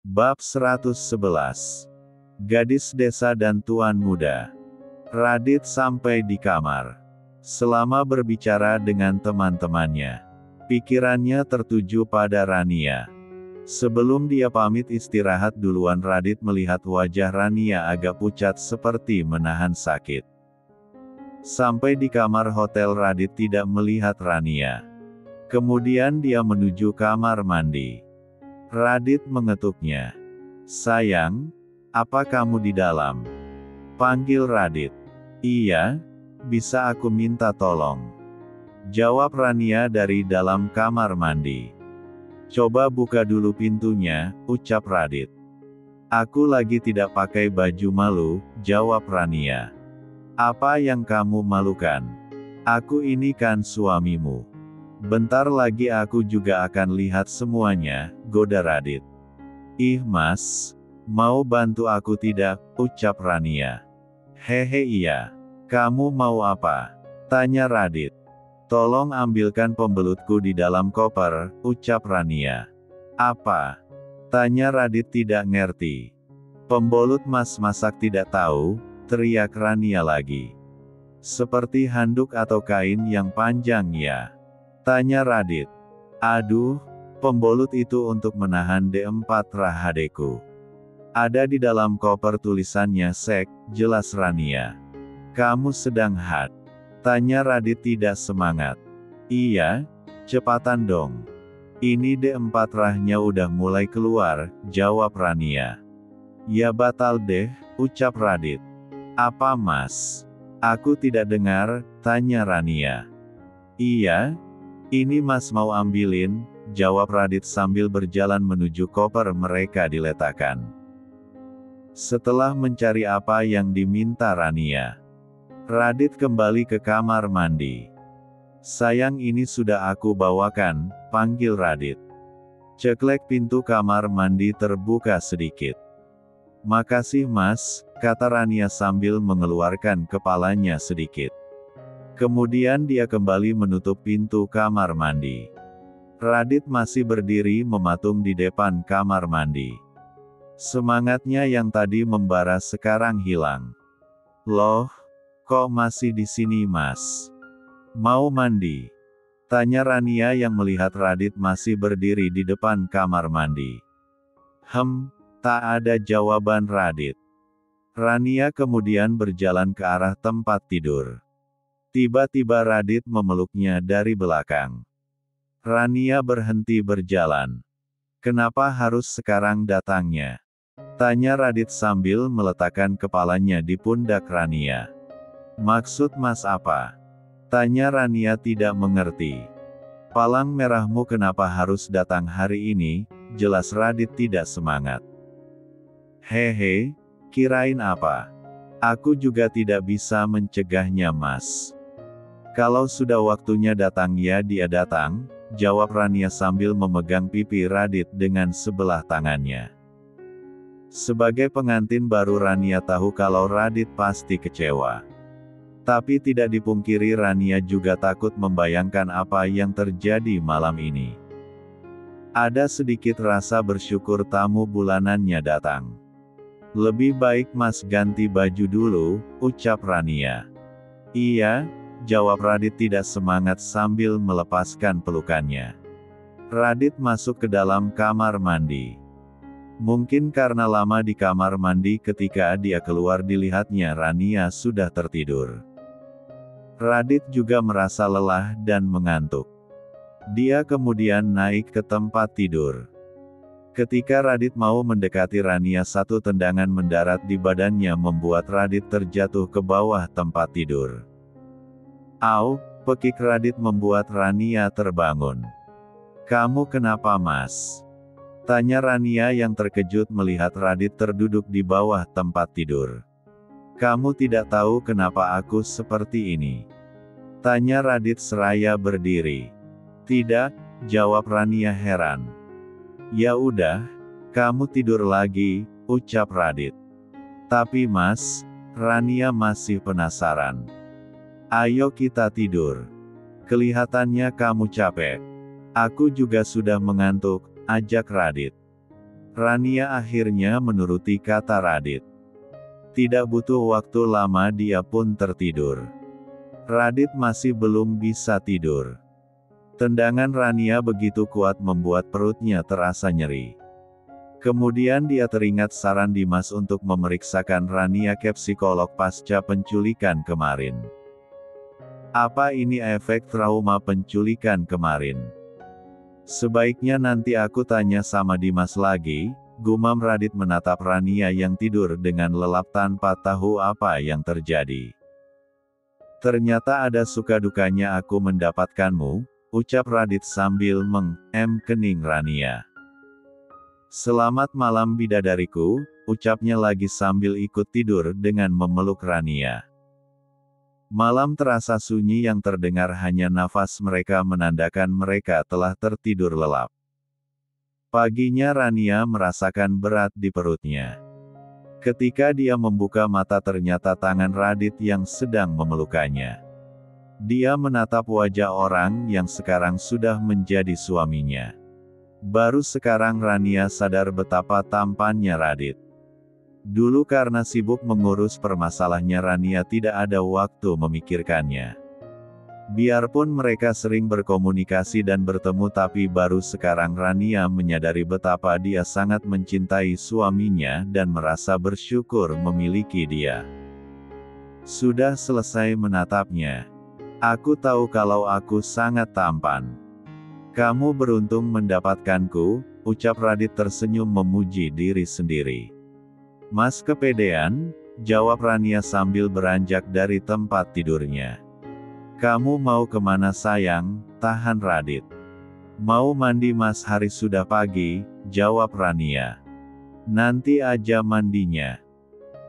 Bab 111. Gadis Desa dan Tuan Muda. Radit sampai di kamar. Selama berbicara dengan teman-temannya, pikirannya tertuju pada Rania. Sebelum dia pamit istirahat duluan, Radit melihat wajah Rania agak pucat seperti menahan sakit. Sampai di kamar hotel, Radit tidak melihat Rania. Kemudian dia menuju kamar mandi. Radit mengetuknya. "Sayang, apa kamu di dalam?" panggil Radit. "Iya, bisa aku minta tolong?" jawab Rania dari dalam kamar mandi. "Coba buka dulu pintunya," ucap Radit. "Aku lagi tidak pakai baju malu," jawab Rania. "Apa yang kamu malukan? Aku ini kan suamimu. Bentar lagi aku juga akan lihat semuanya," goda Radit. "Ih mas, mau bantu aku tidak?" ucap Rania. "Hehe iya. Kamu mau apa?" tanya Radit. "Tolong ambilkan pembelutku di dalam koper," ucap Rania. "Apa?" tanya Radit tidak ngerti. "Pembelut mas masak tidak tahu?" teriak Rania lagi. "Seperti handuk atau kain yang panjang ya?" tanya Radit. "Aduh, pembelut itu untuk menahan D4 rahadeku. Ada di dalam koper," tulisannya sek, jelas Rania. "Kamu sedang had?" tanya Radit tidak semangat. "Iya, cepatan dong. Ini D4 rahnya udah mulai keluar," jawab Rania. "Ya batal deh," ucap Radit. "Apa mas? Aku tidak dengar," tanya Rania. "Iya, ini mas mau ambilin," jawab Radit sambil berjalan menuju koper mereka diletakkan. Setelah mencari apa yang diminta Rania, Radit kembali ke kamar mandi. "Sayang, ini sudah aku bawakan," panggil Radit. Ceklek pintu kamar mandi terbuka sedikit. "Makasih mas," kata Rania sambil mengeluarkan kepalanya sedikit. Kemudian dia kembali menutup pintu kamar mandi. Radit masih berdiri mematung di depan kamar mandi. Semangatnya yang tadi membara sekarang hilang. "Loh, kok masih di sini mas? Mau mandi?" tanya Rania yang melihat Radit masih berdiri di depan kamar mandi. Tak ada jawaban Radit. Rania kemudian berjalan ke arah tempat tidur. Tiba-tiba Radit memeluknya dari belakang. Rania berhenti berjalan. "Kenapa harus sekarang datangnya?" tanya Radit sambil meletakkan kepalanya di pundak Rania. "Maksud mas apa?" tanya Rania tidak mengerti. "Palang merahmu kenapa harus datang hari ini?" jelas Radit tidak semangat. "Hehe, kirain apa? Aku juga tidak bisa mencegahnya mas. Kalau sudah waktunya datang ya dia datang," jawab Rania sambil memegang pipi Radit dengan sebelah tangannya. Sebagai pengantin baru, Rania tahu kalau Radit pasti kecewa. Tapi tidak dipungkiri Rania juga takut membayangkan apa yang terjadi malam ini. Ada sedikit rasa bersyukur tamu bulanannya datang. "Lebih baik mas ganti baju dulu," ucap Rania. "Iya," jawab Radit tidak semangat sambil melepaskan pelukannya. Radit masuk ke dalam kamar mandi. Mungkin karena lama di kamar mandi, ketika dia keluar dilihatnya Rania sudah tertidur. Radit juga merasa lelah dan mengantuk. Dia kemudian naik ke tempat tidur. Ketika Radit mau mendekati Rania, satu tendangan mendarat di badannya membuat Radit terjatuh ke bawah tempat tidur. "Au!" pekik Radit membuat Rania terbangun. "Kamu kenapa mas?" tanya Rania yang terkejut melihat Radit terduduk di bawah tempat tidur. "Kamu tidak tahu kenapa aku seperti ini?" tanya Radit seraya berdiri. "Tidak," jawab Rania heran. "Ya udah, kamu tidur lagi," ucap Radit. "Tapi mas," Rania masih penasaran. Ayo kita tidur. Kelihatannya kamu capek. Aku juga sudah mengantuk, ajak Radit. Rania akhirnya menuruti kata Radit. Tidak butuh waktu lama dia pun tertidur. Radit masih belum bisa tidur. Tendangan Rania begitu kuat membuat perutnya terasa nyeri. Kemudian dia teringat saran Dimas untuk memeriksakan Rania ke psikolog pasca penculikan kemarin. Apa ini efek trauma penculikan kemarin? Sebaiknya nanti aku tanya sama Dimas lagi, gumam Radit menatap Rania yang tidur dengan lelap tanpa tahu apa yang terjadi. Ternyata ada suka dukanya aku mendapatkanmu, ucap Radit sambil kening Rania. Selamat malam bidadariku, ucapnya lagi sambil ikut tidur dengan memeluk Rania. Malam terasa sunyi yang terdengar hanya nafas mereka menandakan mereka telah tertidur lelap. Paginya Rania merasakan berat di perutnya. Ketika dia membuka mata ternyata tangan Radit yang sedang memeluknya. Dia menatap wajah orang yang sekarang sudah menjadi suaminya. Baru sekarang Rania sadar betapa tampannya Radit. Dulu karena sibuk mengurus permasalahannya Rania tidak ada waktu memikirkannya. Biarpun mereka sering berkomunikasi dan bertemu tapi baru sekarang Rania menyadari betapa dia sangat mencintai suaminya dan merasa bersyukur memiliki dia. Sudah selesai menatapnya. Aku tahu kalau aku sangat tampan. Kamu beruntung mendapatkanku, ucap Radit tersenyum memuji diri sendiri. Mas kepedean, jawab Rania sambil beranjak dari tempat tidurnya. Kamu mau kemana sayang, tahan Radit. Mau mandi mas hari sudah pagi, jawab Rania. Nanti aja mandinya.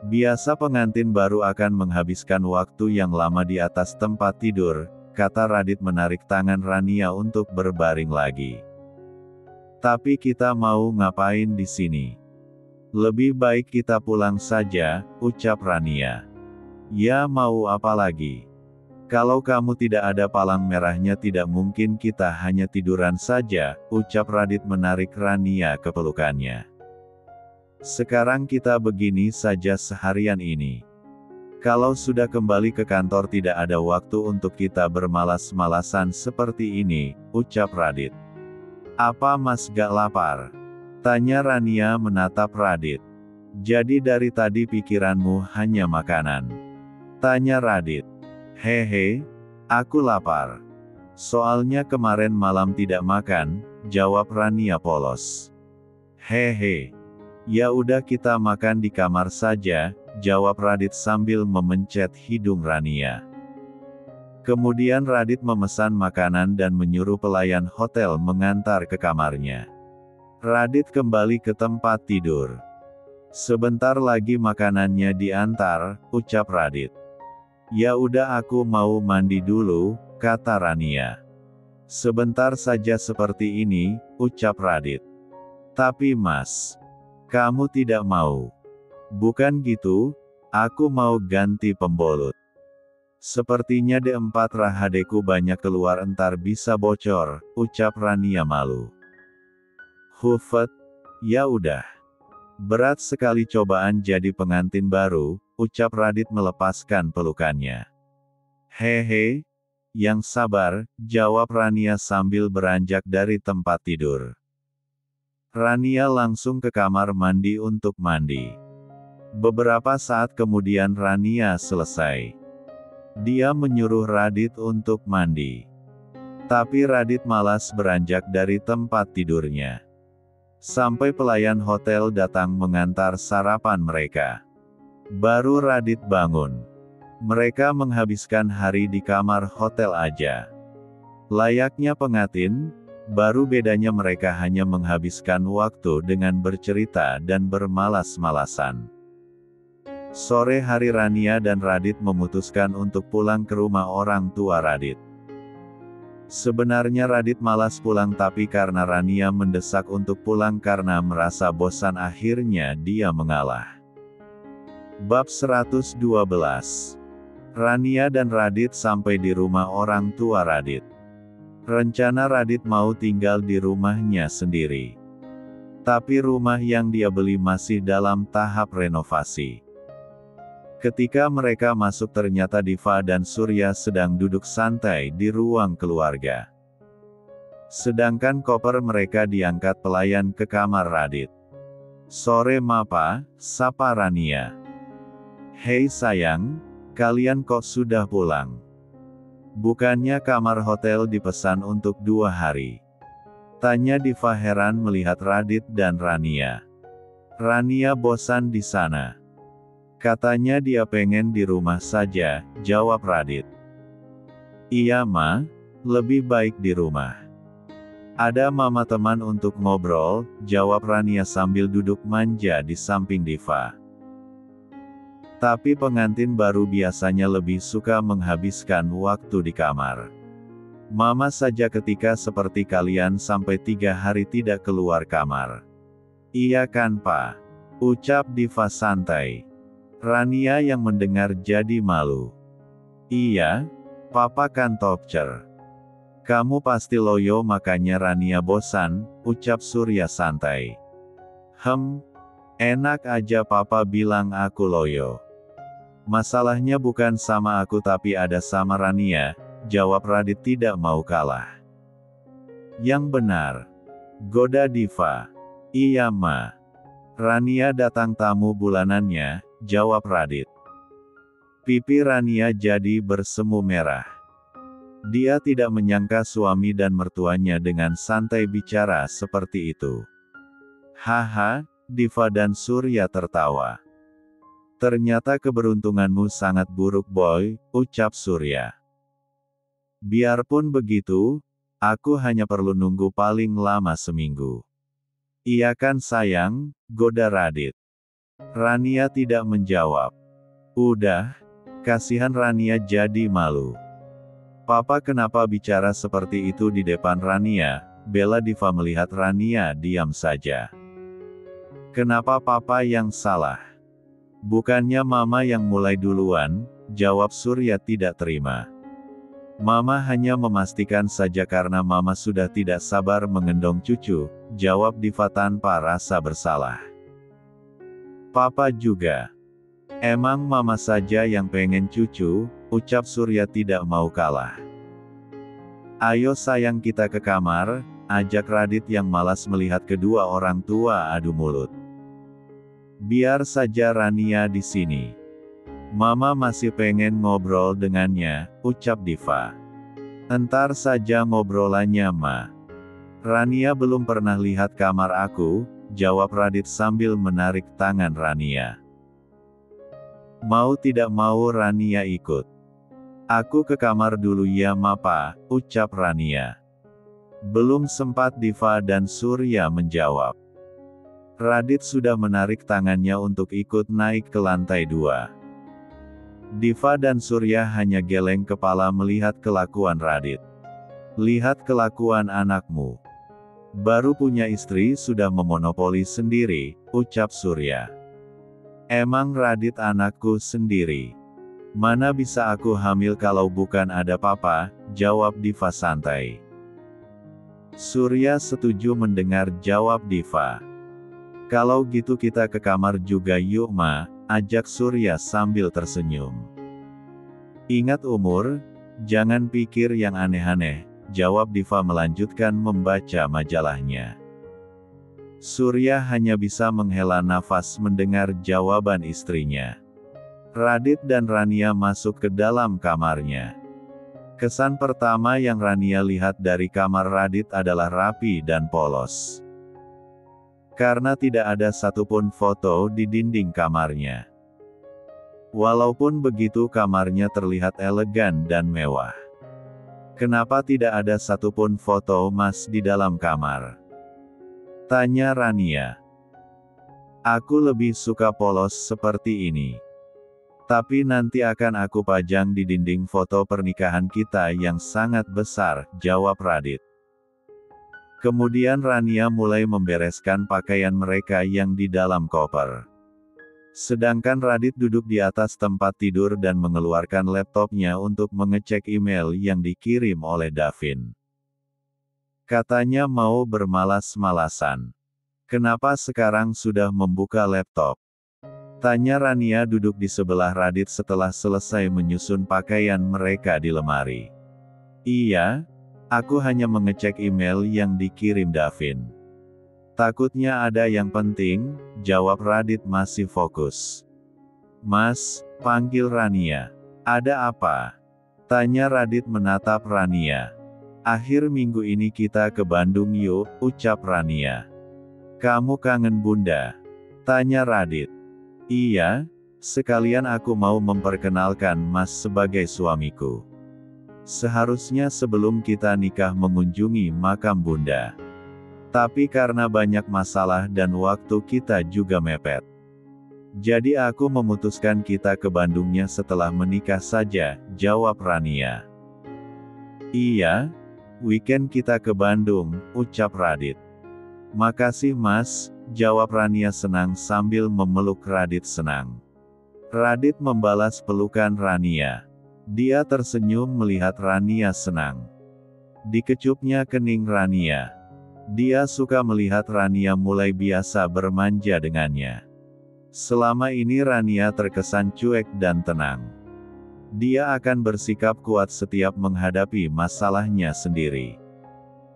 Biasa pengantin baru akan menghabiskan waktu yang lama di atas tempat tidur, kata Radit menarik tangan Rania untuk berbaring lagi. Tapi kita mau ngapain di sini? Lebih baik kita pulang saja, ucap Rania. Ya mau apa lagi? Kalau kamu tidak ada palang merahnya tidak mungkin kita hanya tiduran saja, ucap Radit menarik Rania ke pelukannya. Sekarang kita begini saja seharian ini. Kalau sudah kembali ke kantor tidak ada waktu untuk kita bermalas-malasan seperti ini, ucap Radit. Apa mas gak lapar? Tanya Rania menatap Radit. Jadi dari tadi pikiranmu hanya makanan? Tanya Radit. Hehe, aku lapar. Soalnya kemarin malam tidak makan, jawab Rania polos. Hehe. Ya udah kita makan di kamar saja, jawab Radit sambil memencet hidung Rania. Kemudian Radit memesan makanan dan menyuruh pelayan hotel mengantar ke kamarnya. Radit kembali ke tempat tidur. Sebentar lagi makanannya diantar, ucap Radit. Ya udah aku mau mandi dulu, kata Rania. Sebentar saja seperti ini, ucap Radit. Tapi mas, kamu tidak mau. Bukan gitu, aku mau ganti pembolut. Sepertinya D4 rahadeku banyak keluar entar bisa bocor, ucap Rania malu. Hufet, ya udah. Berat sekali cobaan jadi pengantin baru, ucap Radit melepaskan pelukannya. Hehe, yang sabar, jawab Rania sambil beranjak dari tempat tidur. Rania langsung ke kamar mandi untuk mandi. Beberapa saat kemudian Rania selesai. Dia menyuruh Radit untuk mandi. Tapi Radit malas beranjak dari tempat tidurnya. Sampai pelayan hotel datang mengantar sarapan mereka. Baru Radit bangun. Mereka menghabiskan hari di kamar hotel aja. Layaknya pengantin, baru bedanya mereka hanya menghabiskan waktu dengan bercerita dan bermalas-malasan. Sore hari Rania dan Radit memutuskan untuk pulang ke rumah orang tua Radit. Sebenarnya Radit malas pulang tapi karena Rania mendesak untuk pulang karena merasa bosan akhirnya dia mengalah. Bab 112. Rania dan Radit sampai di rumah orang tua Radit. Rencana Radit mau tinggal di rumahnya sendiri. Tapi rumah yang dia beli masih dalam tahap renovasi. Ketika mereka masuk ternyata Diva dan Surya sedang duduk santai di ruang keluarga. Sedangkan koper mereka diangkat pelayan ke kamar Radit. "Sore Mapa," sapa Rania. "Hei sayang, kalian kok sudah pulang? Bukannya kamar hotel dipesan untuk 2 hari?" Tanya Diva heran melihat Radit dan Rania. "Rania bosan di sana. Katanya dia pengen di rumah saja," jawab Radit. "Iya Ma, lebih baik di rumah. Ada mama teman untuk ngobrol," jawab Rania sambil duduk manja di samping Diva. "Tapi pengantin baru biasanya lebih suka menghabiskan waktu di kamar. Mama saja ketika seperti kalian sampai 3 hari tidak keluar kamar. Iya kan Pa?" ucap Diva santai. Rania yang mendengar jadi malu. "Iya, Papa kan topcer. Kamu pasti loyo makanya Rania bosan," ucap Surya santai. Enak aja Papa bilang aku loyo. Masalahnya bukan sama aku tapi ada sama Rania," jawab Radit tidak mau kalah. "Yang benar," goda Diva. "Iya Ma. Rania datang tamu bulanannya," jawab Radit. Pipi Rania jadi bersemu merah. Dia tidak menyangka suami dan mertuanya dengan santai bicara seperti itu. "Haha," Diva dan Surya tertawa. "Ternyata keberuntunganmu sangat buruk boy," ucap Surya. "Biarpun begitu, aku hanya perlu nunggu paling lama seminggu." "Iya kan sayang," goda Radit. Rania tidak menjawab. Udah, kasihan Rania jadi malu. "Papa kenapa bicara seperti itu di depan Rania?" bela Diva melihat Rania diam saja. "Kenapa Papa yang salah? Bukannya Mama yang mulai duluan," jawab Surya tidak terima. "Mama hanya memastikan saja karena Mama sudah tidak sabar mengendong cucu," jawab Diva tanpa rasa bersalah. "Papa juga. Emang Mama saja yang pengen cucu," ucap Surya tidak mau kalah. "Ayo sayang kita ke kamar," ajak Radit yang malas melihat kedua orang tua adu mulut. "Biar saja Rania di sini. Mama masih pengen ngobrol dengannya," ucap Diva. "Entar saja ngobrolannya Ma. Rania belum pernah lihat kamar aku," jawab Radit sambil menarik tangan Rania. Mau tidak mau Rania ikut. "Aku ke kamar dulu ya Mapa," ucap Rania. Belum sempat Diva dan Surya menjawab. Radit sudah menarik tangannya untuk ikut naik ke lantai 2. Diva dan Surya hanya geleng kepala melihat kelakuan Radit. "Lihat kelakuan anakmu. Baru punya istri sudah memonopoli sendiri," ucap Surya. "Emang Radit anakku sendiri. Mana bisa aku hamil kalau bukan ada Papa," jawab Diva santai. Surya setuju mendengar jawab Diva. "Kalau gitu kita ke kamar juga yuk Ma," ajak Surya sambil tersenyum. "Ingat umur, jangan pikir yang aneh-aneh," jawab Diva melanjutkan membaca majalahnya. Surya hanya bisa menghela nafas mendengar jawaban istrinya. Radit dan Rania masuk ke dalam kamarnya. Kesan pertama yang Rania lihat dari kamar Radit adalah rapi dan polos. Karena tidak ada satupun foto di dinding kamarnya. Walaupun begitu kamarnya terlihat elegan dan mewah. "Kenapa tidak ada satupun foto Mas di dalam kamar?" tanya Rania. "Aku lebih suka polos seperti ini. Tapi nanti akan aku pajang di dinding foto pernikahan kita yang sangat besar," jawab Radit. Kemudian Rania mulai membereskan pakaian mereka yang di dalam koper. Sedangkan Radit duduk di atas tempat tidur dan mengeluarkan laptopnya untuk mengecek email yang dikirim oleh Davin. Katanya mau bermalas-malasan. Kenapa sekarang sudah membuka laptop? Tanya Rania duduk di sebelah Radit setelah selesai menyusun pakaian mereka di lemari. Iya, aku hanya mengecek email yang dikirim Davin. Takutnya ada yang penting, jawab Radit masih fokus. Mas, panggil Rania. Ada apa? Tanya Radit menatap Rania. Akhir minggu ini kita ke Bandung yuk, ucap Rania. Kamu kangen Bunda? Tanya Radit. Iya, sekalian aku mau memperkenalkan Mas sebagai suamiku. Seharusnya sebelum kita nikah mengunjungi makam Bunda. Tapi karena banyak masalah dan waktu kita juga mepet. Jadi aku memutuskan kita ke Bandungnya setelah menikah saja, jawab Rania. Iya, weekend kita ke Bandung, ucap Radit. Makasih Mas, jawab Rania senang sambil memeluk Radit senang. Radit membalas pelukan Rania. Dia tersenyum melihat Rania senang. Dikecupnya kening Rania. Dia suka melihat Rania mulai biasa bermanja dengannya. Selama ini Rania terkesan cuek dan tenang. Dia akan bersikap kuat setiap menghadapi masalahnya sendiri.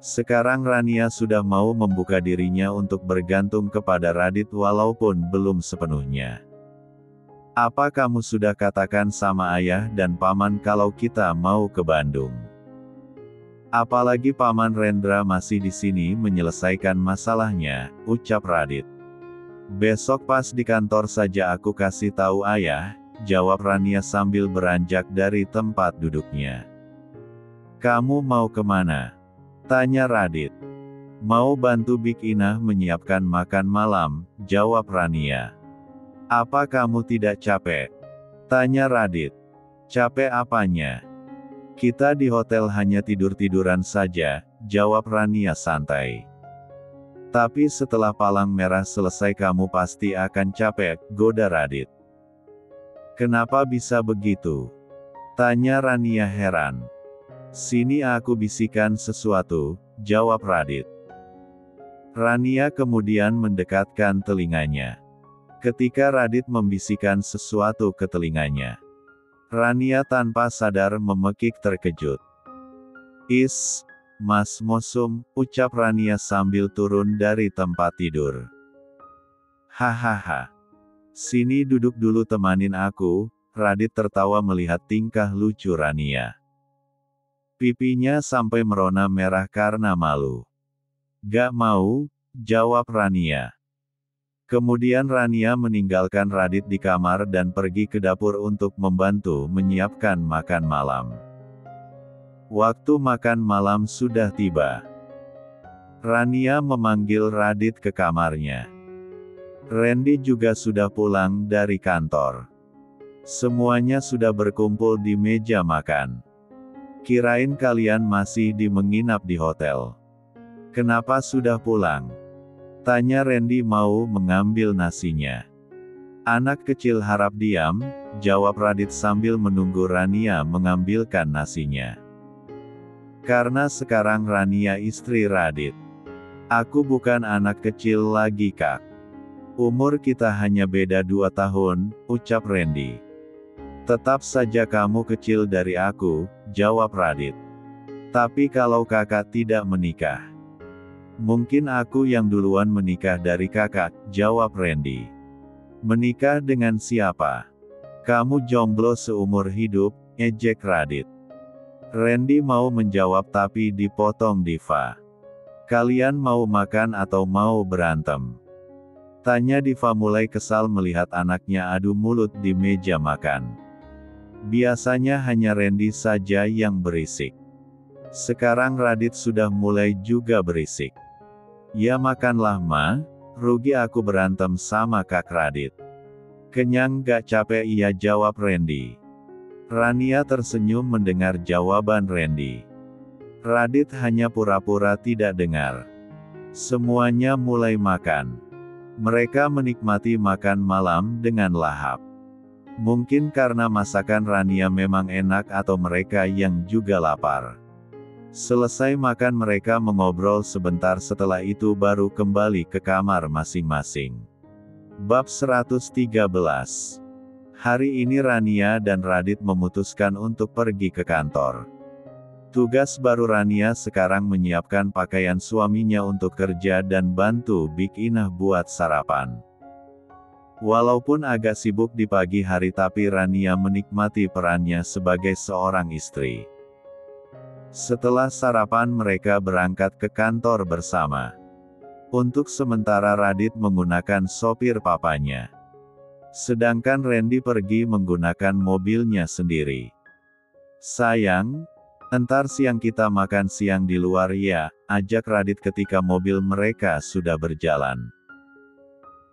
Sekarang Rania sudah mau membuka dirinya untuk bergantung kepada Radit walaupun belum sepenuhnya. Apa kamu sudah katakan sama ayah dan paman kalau kita mau ke Bandung? Apalagi Paman Rendra masih di sini menyelesaikan masalahnya, ucap Radit. Besok pas di kantor saja aku kasih tahu ayah, jawab Rania sambil beranjak dari tempat duduknya. Kamu mau kemana? Tanya Radit. Mau bantu Big Inah menyiapkan makan malam, jawab Rania. Apa kamu tidak capek? Tanya Radit. Capek apanya? Kita di hotel hanya tidur-tiduran saja, jawab Rania santai. Tapi setelah palang merah selesai kamu pasti akan capek, goda Radit. Kenapa bisa begitu? Tanya Rania heran. Sini aku bisikan sesuatu, jawab Radit. Rania kemudian mendekatkan telinganya. Ketika Radit membisikkan sesuatu ke telinganya, Rania tanpa sadar memekik terkejut. Is, Mas Mosum, ucap Rania sambil turun dari tempat tidur. Hahaha. Sini duduk dulu temanin aku, Radit tertawa melihat tingkah lucu Rania. Pipinya sampai merona merah karena malu. Gak mau, jawab Rania. Kemudian Rania meninggalkan Radit di kamar dan pergi ke dapur untuk membantu menyiapkan makan malam. Waktu makan malam sudah tiba. Rania memanggil Radit ke kamarnya. Randy juga sudah pulang dari kantor. Semuanya sudah berkumpul di meja makan. Kirain kalian masih menginap di hotel. Kenapa sudah pulang? Tanya Randy mau mengambil nasinya. Anak kecil harap diam, jawab Radit sambil menunggu Rania mengambilkan nasinya. Karena sekarang Rania istri Radit. Aku bukan anak kecil lagi Kak. Umur kita hanya beda 2 tahun, ucap Randy. Tetap saja kamu kecil dari aku, jawab Radit. Tapi kalau kakak tidak menikah, mungkin aku yang duluan menikah dari kakak, jawab Randy. Menikah dengan siapa? Kamu jomblo seumur hidup, ejek Radit. Randy mau menjawab tapi dipotong Diva. Kalian mau makan atau mau berantem? Tanya Diva mulai kesal melihat anaknya adu mulut di meja makan. Biasanya hanya Randy saja yang berisik. Sekarang Radit sudah mulai juga berisik. Ya makanlah Ma, rugi aku berantem sama Kak Radit. Kenyang gak capek ia jawab Randy. Rania tersenyum mendengar jawaban Randy. Radit hanya pura-pura tidak dengar. Semuanya mulai makan. Mereka menikmati makan malam dengan lahap. Mungkin karena masakan Rania memang enak atau mereka yang juga lapar. Selesai makan mereka mengobrol sebentar, setelah itu baru kembali ke kamar masing-masing. Bab 113. Hari ini Rania dan Radit memutuskan untuk pergi ke kantor. Tugas baru Rania sekarang menyiapkan pakaian suaminya untuk kerja dan bantu Big Inah buat sarapan. Walaupun agak sibuk di pagi hari, tapi Rania menikmati perannya sebagai seorang istri. Setelah sarapan mereka berangkat ke kantor bersama. Untuk sementara Radit menggunakan sopir papanya. Sedangkan Randy pergi menggunakan mobilnya sendiri. Sayang, entar siang kita makan siang di luar ya, ajak Radit ketika mobil mereka sudah berjalan.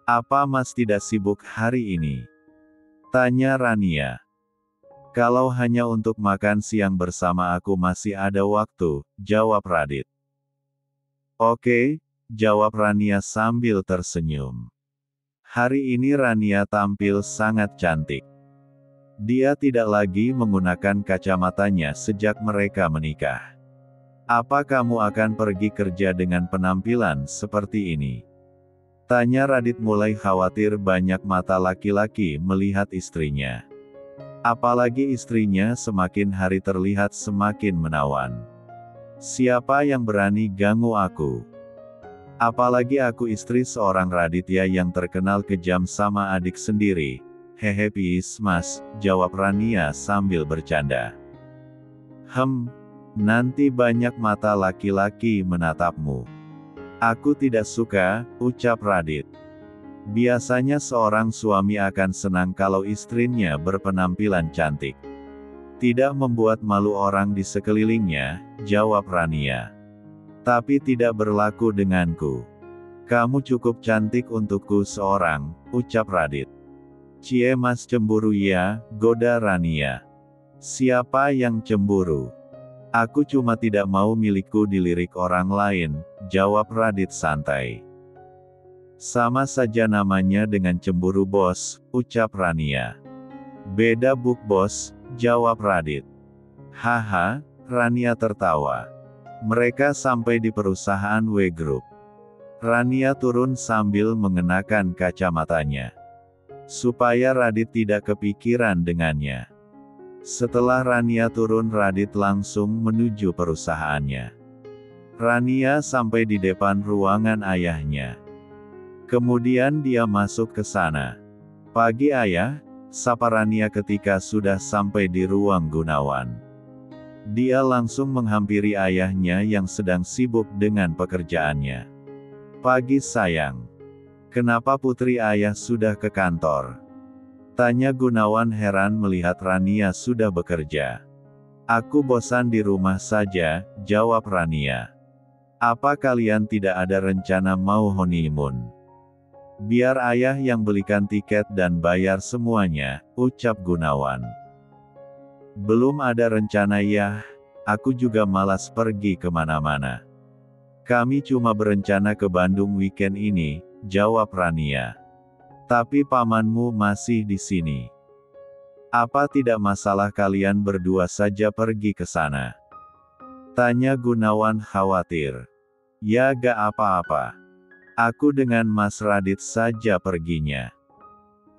Apa Mas tidak sibuk hari ini? Tanya Rania. Kalau hanya untuk makan siang bersama aku masih ada waktu, jawab Radit. Oke, jawab Rania sambil tersenyum. Hari ini Rania tampil sangat cantik. Dia tidak lagi menggunakan kacamatanya sejak mereka menikah. Apa kamu akan pergi kerja dengan penampilan seperti ini? Tanya Radit mulai khawatir banyak mata laki-laki melihat istrinya. Apalagi istrinya semakin hari terlihat semakin menawan. Siapa yang berani ganggu aku? Apalagi aku istri seorang Raditya yang terkenal kejam sama adik sendiri. Hehe please mas, jawab Rania sambil bercanda. Nanti banyak mata laki-laki menatapmu. Aku tidak suka, ucap Radit. Biasanya seorang suami akan senang kalau istrinya berpenampilan cantik. Tidak membuat malu orang di sekelilingnya, jawab Rania. Tapi tidak berlaku denganku. Kamu cukup cantik untukku seorang, ucap Radit. Cie mas cemburu ya, goda Rania. Siapa yang cemburu? Aku cuma tidak mau milikku dilirik orang lain, jawab Radit santai. Sama saja namanya dengan cemburu bos, ucap Rania. Beda buk bos, jawab Radit. Haha, Rania tertawa. Mereka sampai di perusahaan W Group. Rania turun sambil mengenakan kacamatanya. Supaya Radit tidak kepikiran dengannya. Setelah Rania turun, Radit langsung menuju perusahaannya. Rania sampai di depan ruangan ayahnya. Kemudian dia masuk ke sana. Pagi ayah, sapa Rania ketika sudah sampai di ruang Gunawan. Dia langsung menghampiri ayahnya yang sedang sibuk dengan pekerjaannya. Pagi sayang. Kenapa putri ayah sudah ke kantor? Tanya Gunawan heran melihat Rania sudah bekerja. Aku bosan di rumah saja, jawab Rania. Apa kalian tidak ada rencana mau honeymoon? Biar ayah yang belikan tiket dan bayar semuanya, ucap Gunawan. Belum ada rencana ya, aku juga malas pergi kemana-mana. Kami cuma berencana ke Bandung weekend ini, jawab Rania. Tapi pamanmu masih di sini. Apa tidak masalah kalian berdua saja pergi ke sana? Tanya Gunawan khawatir. Ya gak apa-apa. Aku dengan Mas Radit saja perginya.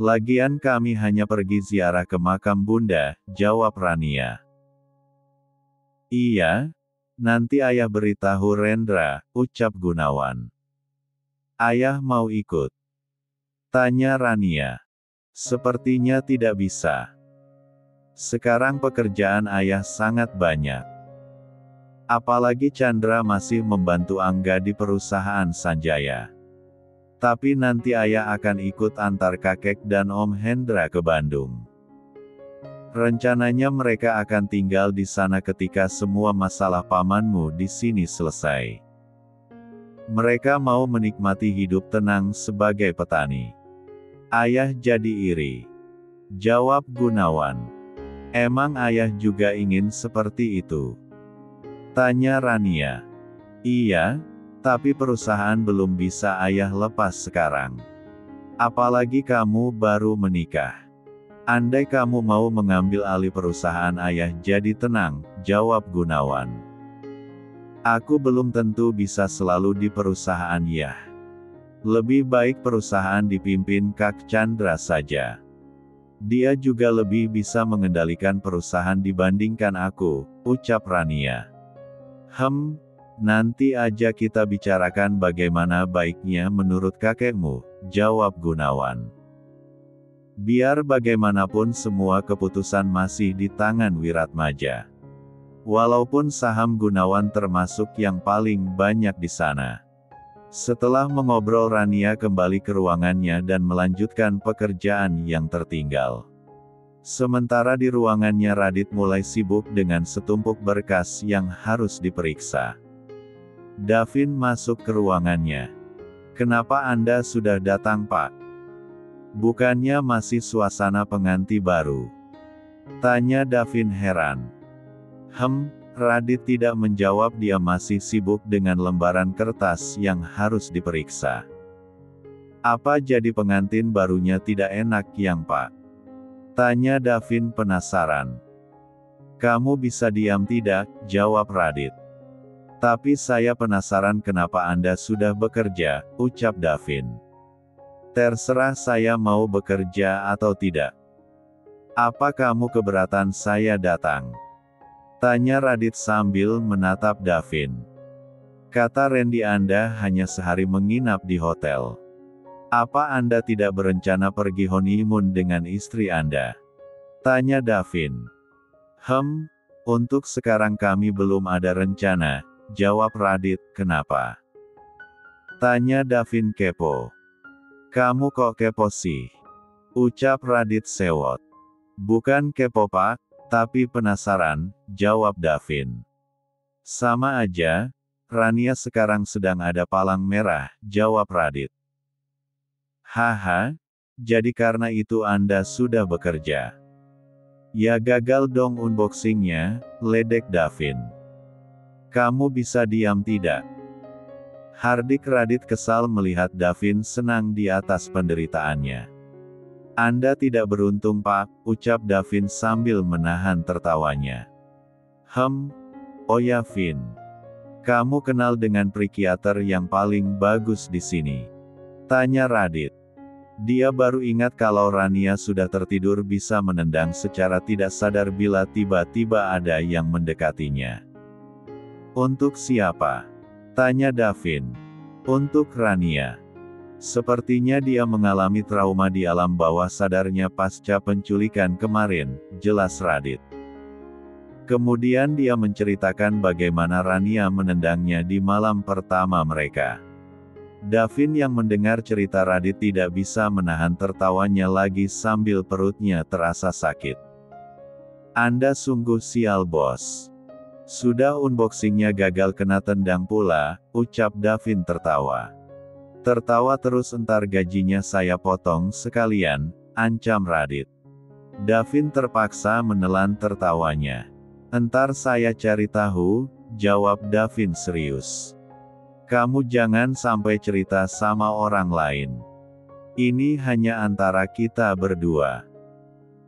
Lagian kami hanya pergi ziarah ke makam bunda, jawab Rania. Iya, nanti ayah beritahu Rendra, ucap Gunawan. Ayah mau ikut? Tanya Rania. Sepertinya tidak bisa. Sekarang pekerjaan ayah sangat banyak. Apalagi Chandra masih membantu Angga di perusahaan Sanjaya. Tapi nanti ayah akan ikut antar kakek dan Om Hendra ke Bandung. Rencananya mereka akan tinggal di sana ketika semua masalah pamanmu di sini selesai. Mereka mau menikmati hidup tenang sebagai petani. Ayah jadi iri. Jawab Gunawan. Emang ayah juga ingin seperti itu? Tanya Rania. Iya, tapi perusahaan belum bisa ayah lepas sekarang. Apalagi kamu baru menikah. Andai kamu mau mengambil alih perusahaan ayah jadi tenang, jawab Gunawan. Aku belum tentu bisa selalu di perusahaan ya. Lebih baik perusahaan dipimpin Kak Chandra saja. Dia juga lebih bisa mengendalikan perusahaan dibandingkan aku, ucap Rania. Nanti aja kita bicarakan bagaimana baiknya menurut kakekmu, jawab Gunawan. Biar bagaimanapun semua keputusan masih di tangan Wiratmaja. Walaupun saham Gunawan termasuk yang paling banyak di sana. Setelah mengobrol, Rania kembali ke ruangannya dan melanjutkan pekerjaan yang tertinggal. Sementara di ruangannya, Radit mulai sibuk dengan setumpuk berkas yang harus diperiksa. Davin masuk ke ruangannya. Kenapa Anda sudah datang, Pak? Bukannya masih suasana pengantin baru? Tanya Davin heran. Radit tidak menjawab, dia masih sibuk dengan lembaran kertas yang harus diperiksa. Apa jadi pengantin barunya tidak enak yang Pak? Tanya Davin penasaran. Kamu bisa diam tidak, jawab Radit. Tapi saya penasaran kenapa Anda sudah bekerja, ucap Davin. Terserah saya mau bekerja atau tidak. Apa kamu keberatan saya datang? Tanya Radit sambil menatap Davin. Kata Randy Anda hanya sehari menginap di hotel. Apa Anda tidak berencana pergi honeymoon dengan istri Anda? Tanya Davin. Untuk sekarang kami belum ada rencana, jawab Radit. Kenapa? Tanya Davin kepo. Kamu kok kepo sih? Ucap Radit sewot. Bukan kepo Pak, tapi penasaran, jawab Davin. Sama aja, Rania sekarang sedang ada palang merah, jawab Radit. Haha, jadi karena itu Anda sudah bekerja. Ya gagal dong unboxingnya, ledek Davin. Kamu bisa diam tidak? Hardik. Radit kesal melihat Davin senang di atas penderitaannya. Anda tidak beruntung Pak, ucap Davin sambil menahan tertawanya. Oh ya Vin. Kamu kenal dengan psikiater yang paling bagus di sini? Tanya Radit. Dia baru ingat kalau Rania sudah tertidur bisa menendang secara tidak sadar bila tiba-tiba ada yang mendekatinya. Untuk siapa? Tanya Davin. Untuk Rania. Sepertinya dia mengalami trauma di alam bawah sadarnya pasca penculikan kemarin, jelas Radit. Kemudian dia menceritakan bagaimana Rania menendangnya di malam pertama mereka. Davin yang mendengar cerita Radit tidak bisa menahan tertawanya lagi sambil perutnya terasa sakit. Anda sungguh sial bos. Sudah unboxingnya gagal kena tendang pula, ucap Davin tertawa. Tertawa terus entar gajinya saya potong sekalian, ancam Radit. Davin terpaksa menelan tertawanya. Entar saya cari tahu, jawab Davin serius. Kamu jangan sampai cerita sama orang lain. Ini hanya antara kita berdua.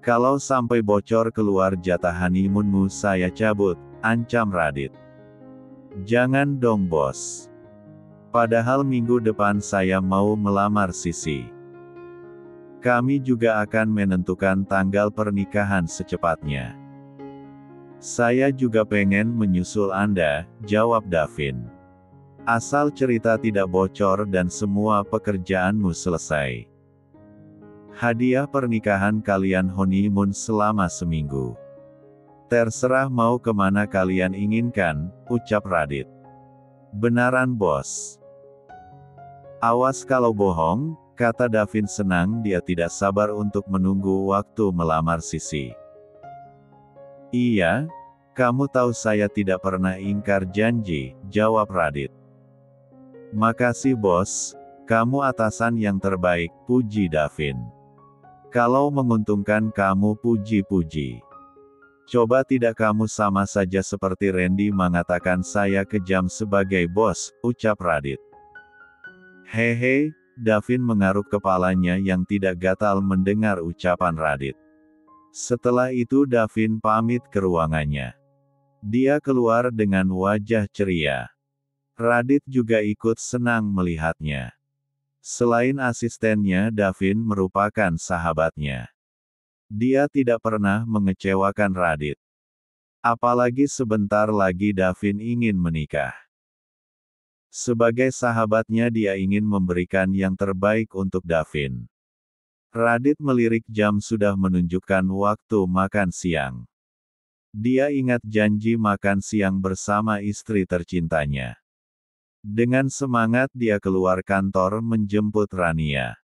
Kalau sampai bocor keluar jatah honeymoonmu saya cabut, ancam Radit. Jangan dong bos. Padahal minggu depan saya mau melamar Sisi. Kami juga akan menentukan tanggal pernikahan secepatnya. Saya juga pengen menyusul Anda, jawab Davin. Asal cerita tidak bocor dan semua pekerjaanmu selesai. Hadiah pernikahan kalian honeymoon selama seminggu. Terserah mau kemana kalian inginkan, ucap Radit. Benaran bos. Awas kalau bohong, kata Davin senang dia tidak sabar untuk menunggu waktu melamar Sisi. Iya, kamu tahu saya tidak pernah ingkar janji, jawab Radit. Makasih bos, kamu atasan yang terbaik, puji Davin. Kalau menguntungkan kamu puji-puji. Coba tidak kamu sama saja seperti Randy mengatakan saya kejam sebagai bos, ucap Radit. Hehe, Davin mengaruk kepalanya yang tidak gatal mendengar ucapan Radit. Setelah itu Davin pamit ke ruangannya. Dia keluar dengan wajah ceria. Radit juga ikut senang melihatnya. Selain asistennya, Davin merupakan sahabatnya. Dia tidak pernah mengecewakan Radit. Apalagi sebentar lagi Davin ingin menikah. Sebagai sahabatnya dia ingin memberikan yang terbaik untuk Davin. Radit melirik jam sudah menunjukkan waktu makan siang. Dia ingat janji makan siang bersama istri tercintanya. Dengan semangat dia keluar kantor menjemput Rania.